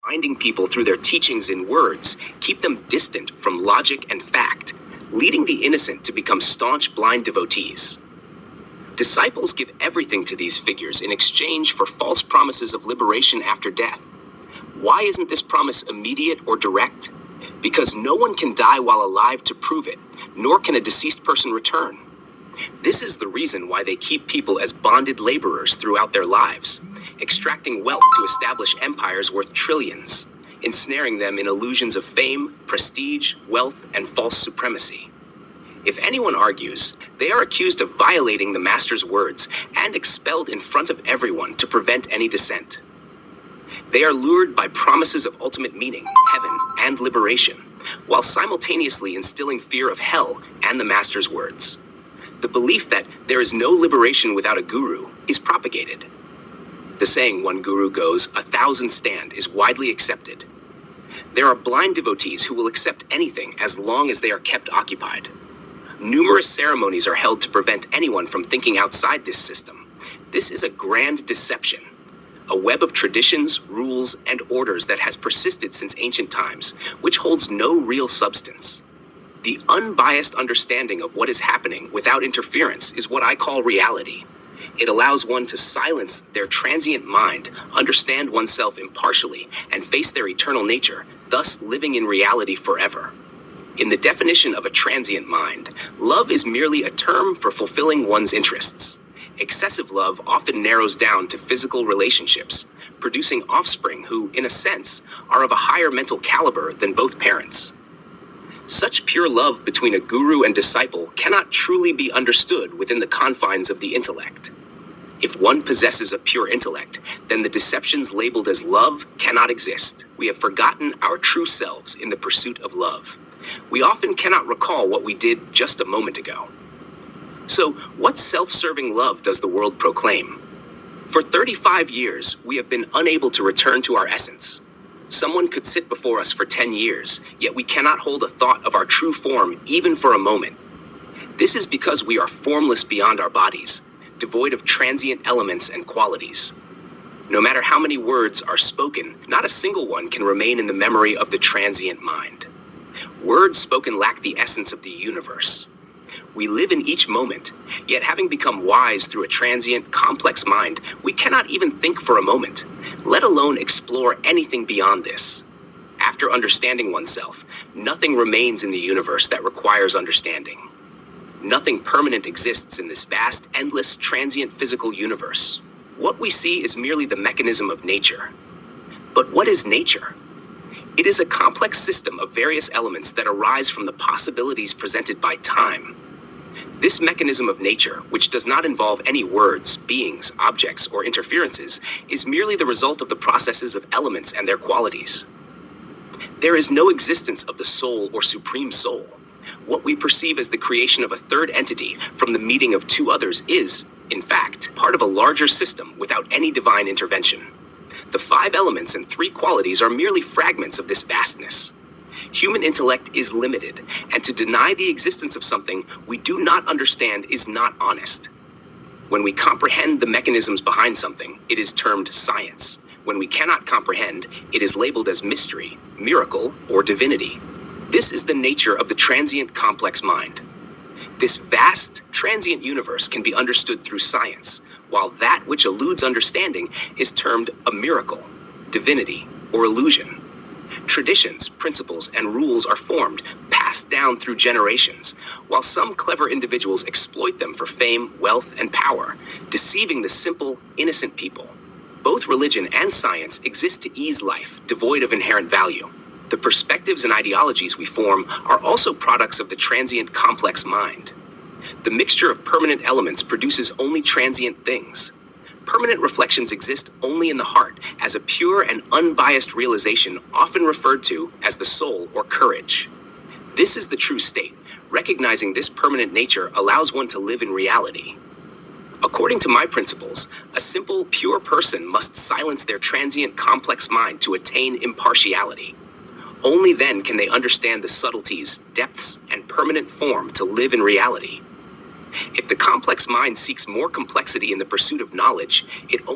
Binding people through their teachings in words keep them distant from logic and fact, leading the innocent to become staunch blind devotees. Disciples give everything to these figures in exchange for false promises of liberation after death. Why isn't this promise immediate or direct? Because no one can die while alive to prove it, nor can a deceased person return. This is the reason why they keep people as bonded laborers throughout their lives, extracting wealth to establish empires worth trillions, ensnaring them in illusions of fame, prestige, wealth, and false supremacy. If anyone argues, they are accused of violating the master's words and expelled in front of everyone to prevent any dissent. They are lured by promises of ultimate meaning, heaven, and liberation, while simultaneously instilling fear of hell and the master's words. The belief that there is no liberation without a guru is propagated. The saying, "One guru goes, 1,000 stand," is widely accepted. There are blind devotees who will accept anything as long as they are kept occupied. Numerous ceremonies are held to prevent anyone from thinking outside this system. This is a grand deception, a web of traditions, rules, and orders that has persisted since ancient times, which holds no real substance. The unbiased understanding of what is happening without interference is what I call reality. It allows one to silence their transient mind, understand oneself impartially, and face their eternal nature, thus living in reality forever. In the definition of a transient mind, love is merely a term for fulfilling one's interests. Excessive love often narrows down to physical relationships, producing offspring who, in a sense, are of a higher mental caliber than both parents. Such pure love between a guru and disciple cannot truly be understood within the confines of the intellect. If one possesses a pure intellect, then the deceptions labeled as love cannot exist. We have forgotten our true selves in the pursuit of love. We often cannot recall what we did just a moment ago. So, what self-serving love does the world proclaim? For 35 years, we have been unable to return to our essence. Someone could sit before us for 10 years, yet we cannot hold a thought of our true form even for a moment. This is because we are formless beyond our bodies, devoid of transient elements and qualities. No matter how many words are spoken, not a single one can remain in the memory of the transient mind. Words spoken lack the essence of the universe. We live in each moment, yet having become wise through a transient, complex mind, we cannot even think for a moment, let alone explore anything beyond this. After understanding oneself, nothing remains in the universe that requires understanding. Nothing permanent exists in this vast, endless, transient physical universe. What we see is merely the mechanism of nature. But what is nature? It is a complex system of various elements that arise from the possibilities presented by time. This mechanism of nature, which does not involve any words, beings, objects, or interferences, is merely the result of the processes of elements and their qualities. There is no existence of the soul or supreme soul. What we perceive as the creation of a third entity from the meeting of two others is, in fact, part of a larger system without any divine intervention. The 5 elements and 3 qualities are merely fragments of this vastness. Human intellect is limited, and to deny the existence of something we do not understand is not honest. When we comprehend the mechanisms behind something, it is termed science. When we cannot comprehend, it is labeled as mystery, miracle, or divinity. This is the nature of the transient complex mind. This vast, transient universe can be understood through science, while that which eludes understanding is termed a miracle, divinity, or illusion. Traditions, principles, and rules are formed, passed down through generations, while some clever individuals exploit them for fame, wealth, and power, deceiving the simple, innocent people. Both religion and science exist to ease life, devoid of inherent value. The perspectives and ideologies we form are also products of the transient complex mind. The mixture of permanent elements produces only transient things. Permanent reflections exist only in the heart as a pure and unbiased realization, often referred to as the soul or courage. This is the true state. Recognizing this permanent nature allows one to live in reality. According to my principles, a simple, pure person must silence their transient complex mind to attain impartiality. Only then can they understand the subtleties, depths, and permanent form to live in reality. If the complex mind seeks more complexity in the pursuit of knowledge, it